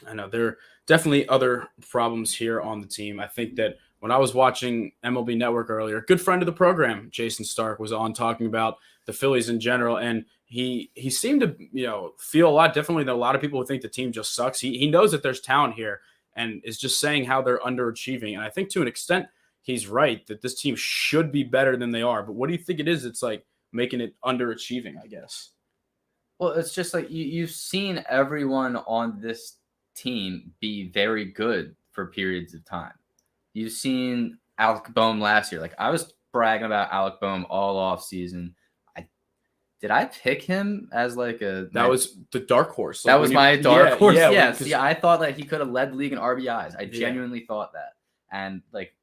I know there are definitely other problems here on the team. I think that when I was watching MLB Network earlier, a good friend of the program, Jason Stark, was on talking about the Phillies in general, and he seemed to feel a lot differently than a lot of people who think the team just sucks. He knows that there's talent here and is just saying how they're underachieving. And I think to an extent he's right that this team should be better than they are. But what do you think it is? It's like making it underachieving, I guess. Well, it's just like you've seen everyone on this team be very good for periods of time. You've seen Alec Boehm last year. Like I was bragging about Alec Boehm all off season. Did I pick him as like that was the dark horse? Like that was my dark horse. Yeah. See, I thought that he could have led the league in RBIs. I genuinely thought that. And like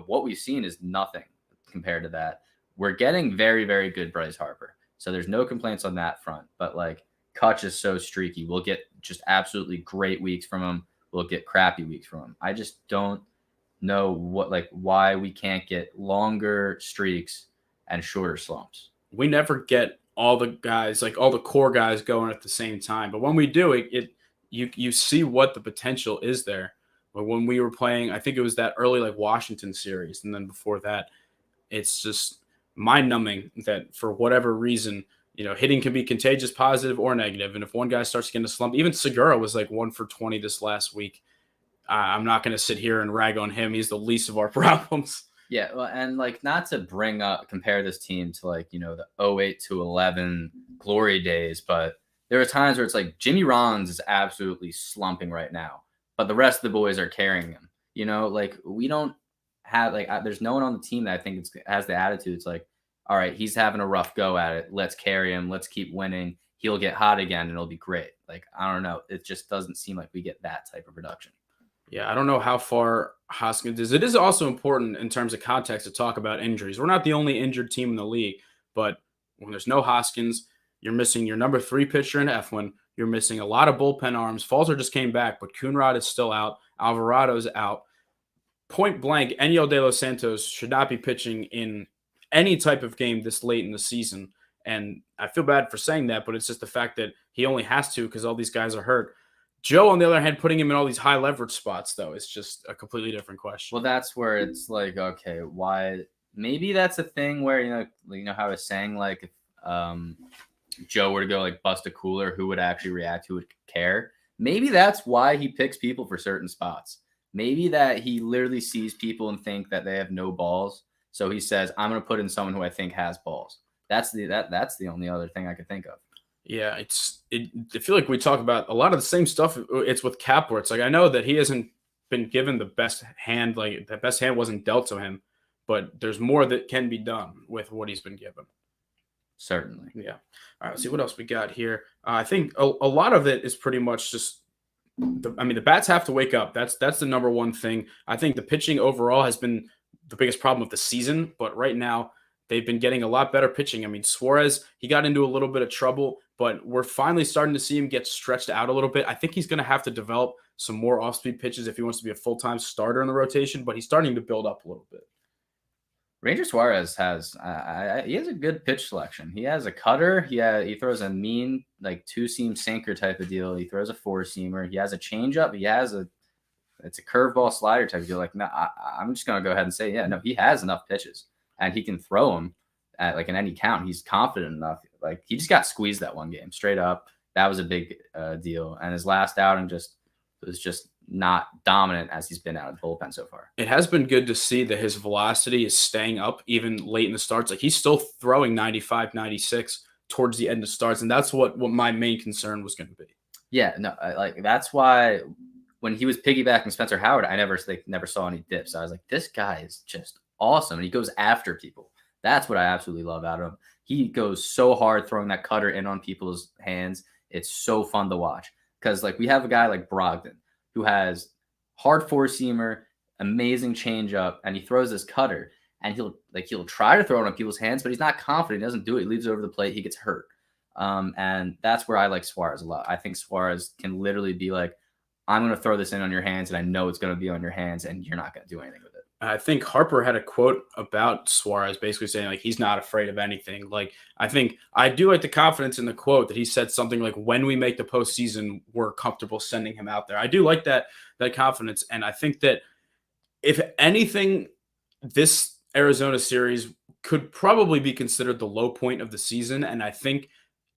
what we've seen is nothing compared to that. We're getting very, very good Bryce Harper. So there's no complaints on that front. But like Kutch is so streaky. We'll get just absolutely great weeks from him. We'll get crappy weeks from him. I just don't know why we can't get longer streaks and shorter slumps. We never get all the guys, like all the core guys, going at the same time. But when we do, you see what the potential is there. But when we were playing, I think it was that early like Washington series, and then before that, it's just mind-numbing that for whatever reason, hitting can be contagious, positive or negative. And if one guy starts getting a slump, even Segura was like 1 for 20 this last week. I'm not going to sit here and rag on him. He's the least of our problems. Yeah, well, and like not to compare this team to like the 08 to 11 glory days, but there are times where it's like Jimmy Rollins is absolutely slumping right now, but the rest of the boys are carrying him. Like we don't have there's no one on the team that I think has the attitude. It's like, all right, he's having a rough go at it. Let's carry him. Let's keep winning. He'll get hot again and it'll be great. Like I don't know, it just doesn't seem like we get that type of production. Yeah, I don't know how far Hoskins is. It is also important in terms of context to talk about injuries. We're not the only injured team in the league, but when there's no Hoskins, you're missing your number 3 pitcher in Eflin. You're missing a lot of bullpen arms. Falzer just came back, but Coonrod is still out. Alvarado's out. Point blank, Eniel De Los Santos should not be pitching in any type of game this late in the season. And I feel bad for saying that, but it's just the fact that he only has to because all these guys are hurt. Joe, on the other hand, putting him in all these high leverage spots, though, is just a completely different question. Well, that's where it's like, okay, why? Maybe that's a thing where, how I was saying, like, if Joe were to go, like, bust a cooler, who would actually react? Who would care? Maybe that's why he picks people for certain spots. Maybe that he literally sees people and think that they have no balls. So he says, I'm going to put in someone who I think has balls. That's the only other thing I could think of. Yeah, I feel like we talk about a lot of the same stuff. It's with Kapler. It's like, I know that he hasn't been given the best hand, like the best hand wasn't dealt to him, but there's more that can be done with what he's been given. Certainly. Yeah. All right, let's see what else we got here. I think a lot of it is pretty much just, the bats have to wake up. That's the number one thing. I think the pitching overall has been the biggest problem of the season, but right now they've been getting a lot better pitching. Suarez, he got into a little bit of trouble, but we're finally starting to see him get stretched out a little bit. I think he's going to have to develop some more off-speed pitches if he wants to be a full-time starter in the rotation, but he's starting to build up a little bit. Ranger Suarez has he has a good pitch selection. He has a cutter. He throws a mean, like, two-seam sinker type of deal. He throws a four-seamer. He has a changeup. It's a curveball slider type of deal. Like, no, I'm just going to go ahead and say, yeah, no, he has enough pitches. And he can throw them at in any count. He's confident enough. Like, he just got squeezed that one game straight up. That was a big deal. And his last outing was just not dominant as he's been out of the bullpen so far. It has been good to see that his velocity is staying up even late in the starts. Like, he's still throwing 95, 96 towards the end of starts. And that's what my main concern was going to be. Yeah, no, that's why when he was piggybacking Spencer Howard, I never saw any dips. I was like, this guy is just awesome. And he goes after people. That's what I absolutely love out of him. He goes so hard throwing that cutter in on people's hands. It's so fun to watch because like we have a guy like Brogdon who has hard four-seamer, amazing changeup, and he throws this cutter and he'll try to throw it on people's hands, but he's not confident. He doesn't do it. He leaves it over the plate. He gets hurt. And that's where I like Suarez a lot. I think Suarez can literally be like, I'm going to throw this in on your hands, and I know it's going to be on your hands, and you're not going to do anything with it. I think Harper had a quote about Suarez basically saying, like, he's not afraid of anything. Like, I think I do like the confidence in the quote that he said something like, when we make the postseason, we're comfortable sending him out there. I do like that confidence. And I think that if anything, this Arizona series could probably be considered the low point of the season. And I think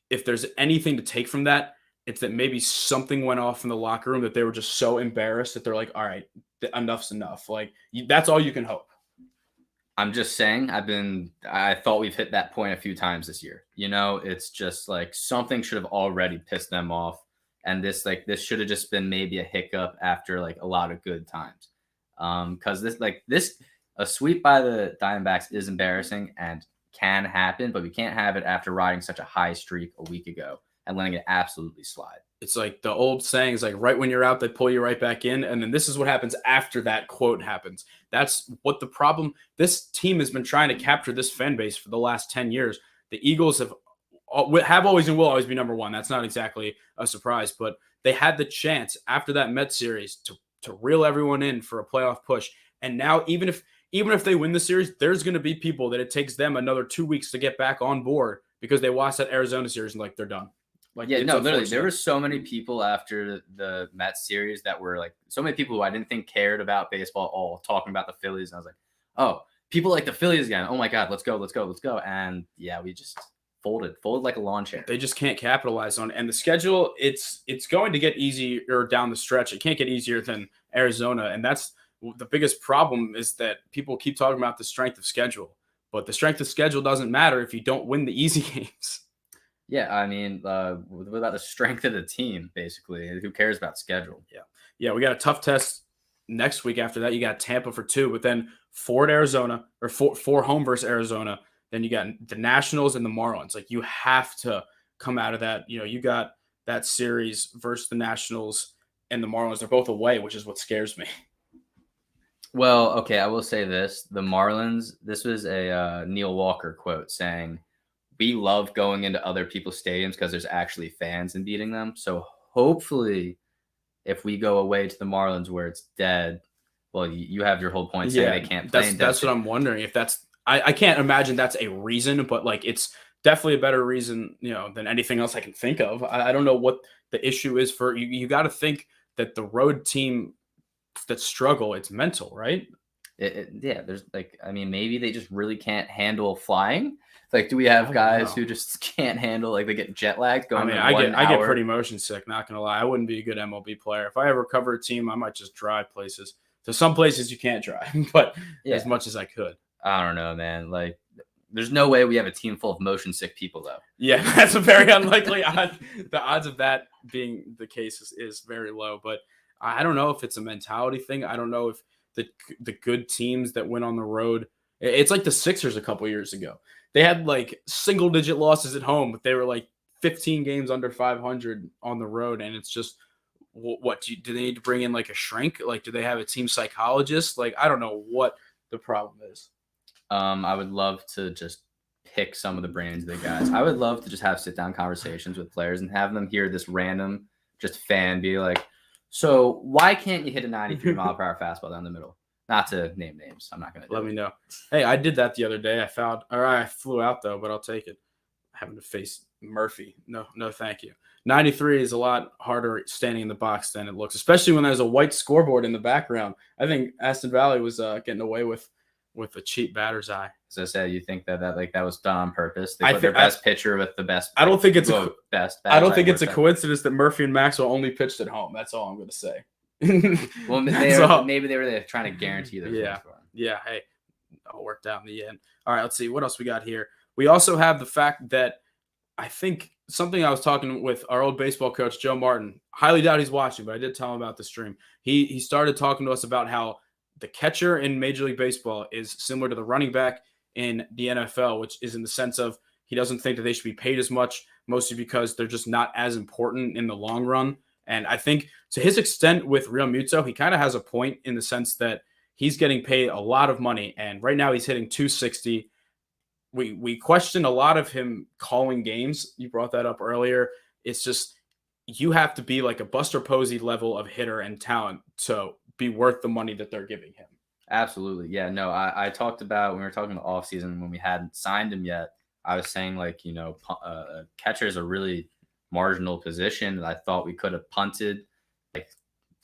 if there's anything to take from that, it's that maybe something went off in the locker room that they were just so embarrassed that they're like, all right, enough's enough. Like, that's all you can hope. I'm just saying, I thought we've hit that point a few times this year. It's just like something should have already pissed them off. And this should have just been maybe a hiccup after like a lot of good times. Cause a sweep by the Diamondbacks is embarrassing and can happen, but we can't have it after riding such a high streak a week ago and letting it absolutely slide. It's like the old saying is like, right when you're out, they pull you right back in. And then this is what happens after that quote happens. That's what the problem. This team has been trying to capture this fan base for the last 10 years. The Eagles have always and will always be number one. That's not exactly a surprise, but they had the chance after that Mets series to reel everyone in for a playoff push. And now even if they win the series, there's going to be people that it takes them another 2 weeks to get back on board because they watched that Arizona series and like they're done. Like, yeah, no, literally, there were so many people after the Mets series that were like, so many people who I didn't think cared about baseball all talking about the Phillies. And I was like, oh, people like the Phillies again. Oh my God, let's go. And yeah, we just folded like a lawn chair. They just can't capitalize on it. And the schedule, it's going to get easier down the stretch. It can't get easier than Arizona. And that's the biggest problem, is that people keep talking about the strength of schedule, but the strength of schedule doesn't matter if you don't win the easy games. Yeah, I mean, what about the strength of the team, basically? Who cares about schedule? Yeah, we got a tough test next week. After that, you got Tampa for 2, but then 4 at Arizona, or 4 home versus Arizona. Then you got the Nationals and the Marlins. Like, you have to come out of that. You got that series versus the Nationals and the Marlins. They're both away, which is what scares me. Well, okay, I will say this. The Marlins, this was a Neil Walker quote saying, we love going into other people's stadiums because there's actually fans and beating them. So hopefully if we go away to the Marlins where it's dead, well, you have your whole point saying they can't play. That's what I'm wondering. If that's, I can't imagine that's a reason, but like, it's definitely a better reason, than anything else I can think of. I don't know what the issue is for you. You got to think that the road team that struggle, it's mental, right? Yeah, there's like, I mean, maybe they just really can't handle flying. Like, do we have guys who just can't handle, like, they get jet lagged going? I get pretty motion sick, not gonna lie. I wouldn't be a good MLB player. If I ever cover a team, I might just drive places. So some places you can't drive, but as much as I could. I don't know, man. Like, there's no way we have a team full of motion sick people, though. Yeah, that's a very unlikely odd. The odds of that being the case is very low. But I don't know if it's a mentality thing. I don't know if the good teams that went on the road. It's like the Sixers a couple years ago. They had like single-digit losses at home, but they were like 15 games under 500 on the road. And it's just, what do they need to bring in like a shrink? Like, do they have a team psychologist? Like, I don't know what the problem is. I would love to just pick some of the brains of the guys. I would love to just have sit-down conversations with players and have them hear this random just fan be like, so why can't you hit a 93-mile-per-hour fastball down the middle? Not to name names. I'm not going to. Let me know. Hey, I did that the other day. I flew out though, but I'll take it. Having to face Murphy. No, thank you. 93 is a lot harder standing in the box than it looks, especially when there's a white scoreboard in the background. I think Aston Valley was getting away with a cheap batter's eye. As I said, you think that was done on purpose? They put their best pitcher with the best. I don't think it's best. I don't think it's a coincidence that Murphy and Maxwell only pitched at home. That's all I'm going to say. Well, maybe they were trying to guarantee their yeah. Hey, it all worked out in the end. All right, let's see what else we got here. We also have the fact that I think something I was talking with our old baseball coach Joe Martin. Highly doubt he's watching, but I did tell him about the stream. He started talking to us about how the catcher in Major League Baseball is similar to the running back in the NFL, which is in the sense of he doesn't think that they should be paid as much, mostly because they're just not as important in the long run. And I think to his extent with Real Muto, he kind of has a point in the sense that he's getting paid a lot of money. And right now he's hitting 260. We questioned a lot of him calling games. You brought that up earlier. It's just you have to be like a Buster Posey level of hitter and talent to be worth the money that they're giving him. Absolutely. Yeah, no, I talked about when we were talking about offseason when we hadn't signed him yet, I was saying like, catcher is a really marginal position that I thought we could have punted, like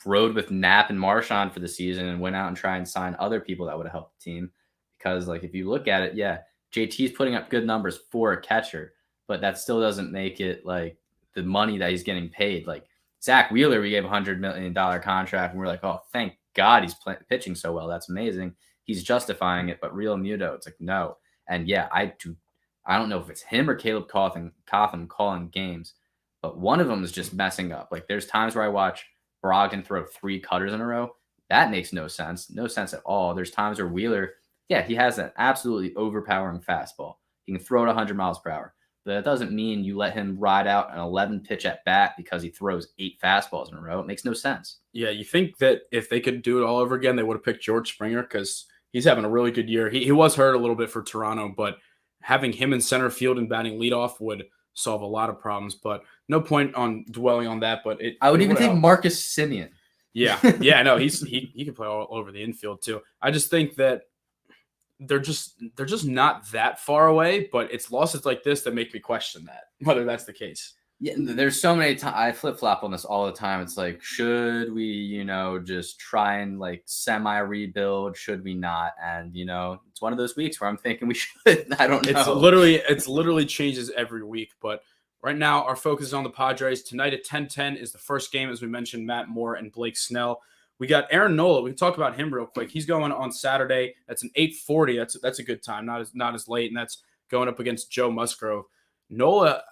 rode with Knapp and Marchand for the season and went out and tried and sign other people that would have helped the team. Because like if you look at it, yeah, JT's putting up good numbers for a catcher, but that still doesn't make it like the money that he's getting paid. Like Zack Wheeler, we gave $100 million contract, and we're like, oh, thank God he's pitching so well. That's amazing. He's justifying it, but Real Muto, it's like, no. And yeah, I don't know if it's him or Caleb Cotham calling games, but one of them is just messing up. Like there's times where I watch Brogdon throw 3 cutters in a row. That makes no sense. No sense at all. There's times where Wheeler, yeah, he has an absolutely overpowering fastball. He can throw it 100 miles per hour. But that doesn't mean you let him ride out an 11 pitch at bat because he throws 8 fastballs in a row. It makes no sense. Yeah, you think that if they could do it all over again, they would have picked George Springer because he's having a really good year. He was hurt a little bit for Toronto, but having him in center field and batting leadoff would solve a lot of problems. But no point on dwelling on that. But I would even take Marcus Semien. Yeah, no, he can play all over the infield too. I just think that they're just not that far away, but it's losses like this that make me question that whether that's the case. Yeah, there's so many times I flip-flop on this all the time. It's like, should we, just try and like semi-rebuild? Should we not? And it's one of those weeks where I'm thinking we should. I don't know. It's literally changes every week. But right now, our focus is on the Padres. Tonight at 10:10 is the first game, as we mentioned, Matt Moore and Blake Snell. We got Aaron Nola. We can talk about him real quick. He's going on Saturday. That's an 8:40. That's a good time. Not as late, and that's going up against Joe Musgrove. Nola,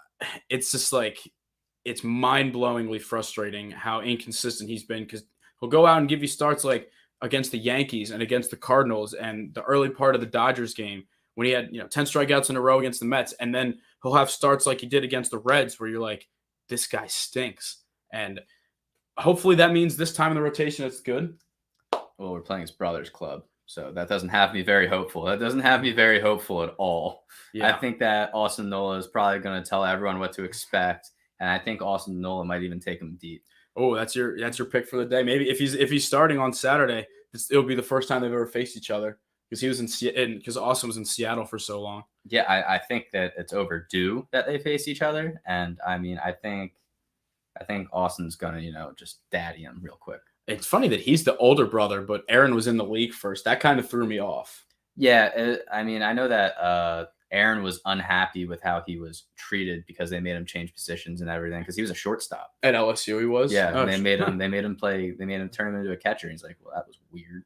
it's just like it's mind-blowingly frustrating how inconsistent he's been because he'll go out and give you starts like against the Yankees and against the Cardinals and the early part of the Dodgers game when he had 10 strikeouts in a row against the Mets, and then he'll have starts like he did against the Reds where you're like, this guy stinks. And hopefully that means this time in the rotation it's good. Well, we're playing his brother's club, so that doesn't have me very hopeful. That doesn't have me very hopeful at all. Yeah. I think that Austin Nola is probably going to tell everyone what to expect, and I think Austin Nola might even take him deep. Oh, that's your pick for the day. Maybe if he's starting on Saturday, it'll be the first time they've ever faced each other because Austin was in Seattle for so long. Yeah, I think that it's overdue that they face each other, and I mean I think Austin's gonna just daddy him real quick. It's funny that he's the older brother, but Aaron was in the league first. That kind of threw me off. Yeah, I mean, I know that Aaron was unhappy with how he was treated because they made him change positions and everything because he was a shortstop. At LSU he was? Yeah, and they made him turn him into a catcher. And he's like, well, that was weird.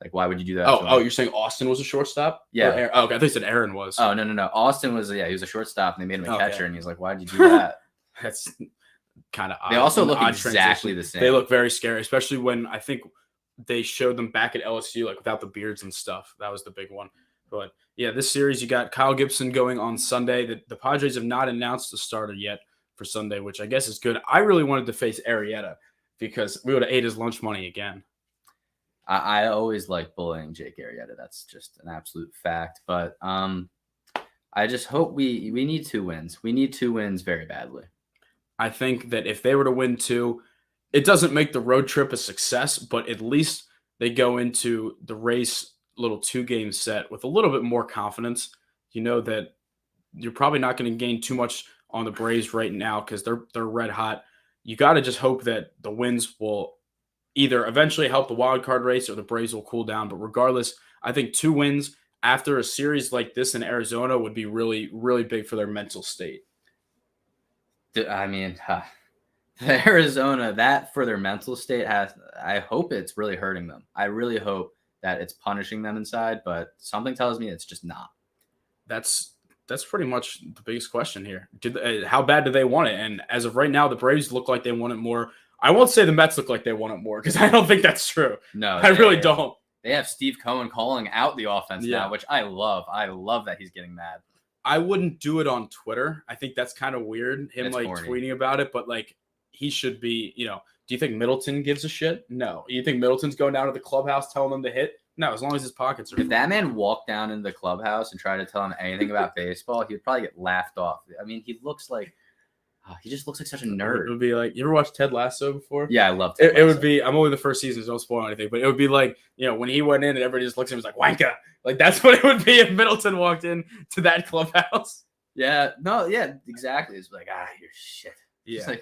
Like, why would you do that? Oh, you're saying Austin was a shortstop? Yeah. Okay, I thought you said Aaron was. Oh, no. Austin was, he was a shortstop and they made him a catcher. And he's like, why'd you do that? That's kind of odd. They also look exactly the same. They look very scary, especially when I think they showed them back at LSU, like without the beards and stuff. That was the big one. But yeah, this series, you got Kyle Gibson going on Sunday. The Padres have not announced the starter yet for Sunday, which I guess is good. I really wanted to face Arrieta because we would have ate his lunch money again. I always like bullying Jake Arrieta. That's just an absolute fact. But I just hope we need 2 wins. We need 2 wins very badly. I think that if they were to win 2, it doesn't make the road trip a success, but at least they go into the race little 2-game set with a little bit more confidence. You know that you're probably not going to gain too much on the Braves right now because they're red hot. You got to just hope that the wins will either eventually help the wild card race or the Braves will cool down. But regardless, I think 2 wins after a series like this in Arizona would be really, really big for their mental state. I mean, Arizona, that for their mental state I hope it's really hurting them. I really hope that it's punishing them inside, but something tells me it's just not. That's pretty much the biggest question here. How bad do they want it? And as of right now, the Braves look like they want it more. I won't say the Mets look like they want it more because I don't think that's true. No, I really don't. They have Steve Cohen calling out the offense now, which I love. I love that he's getting mad. I wouldn't do it on Twitter. I think that's kind of weird, him It's corny. tweeting about it, but he should be, do you think Middleton gives a shit? No. You think Middleton's going down to the clubhouse telling them to hit? No, as long as his pockets are If that man walked down into the clubhouse and tried to tell him anything about baseball, he would probably get laughed off. I mean, he just looks like such a nerd. It would be like, you ever watched Ted Lasso before? Yeah, I love it. It would be, I'm only the first season, so don't spoil anything, but it would be like, when he went in and everybody just looks at him, was like, wanka. Like, that's what it would be if Middleton walked in to that clubhouse. Yeah, no, yeah, exactly. It's like, you're shit. Yeah,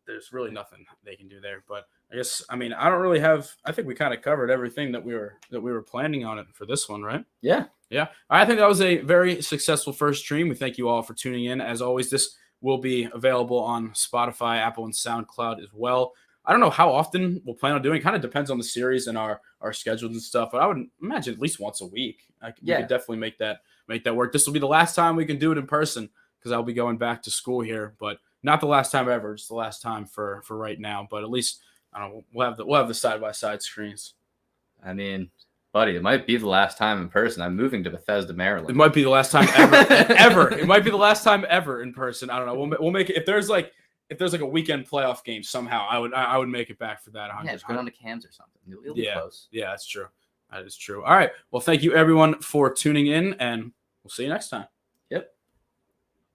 there's really nothing they can do there. But I guess, I don't really have. I think we kind of covered everything that we were planning on it for this one, right? Yeah. I think that was a very successful first stream. We thank you all for tuning in. As always, this will be available on Spotify, Apple, and SoundCloud as well. I don't know how often we'll plan on doing. It kind of depends on the series and our schedules and stuff. But I would imagine at least once a week. We could definitely make that work. This will be the last time we can do it in person because I'll be going back to school here, but not the last time ever. Just the last time for right now. But at least I don't know. We'll have the side-by-side screens. I mean, buddy, it might be the last time in person. I'm moving to Bethesda, Maryland. It might be the last time ever. It might be the last time ever in person. I don't know. We'll make it if there's like a weekend playoff game somehow. I would make it back for that. Yeah, just go down to Cams or something. It'll be close. Yeah, that's true. That is true. All right. Well, thank you everyone for tuning in, and we'll see you next time.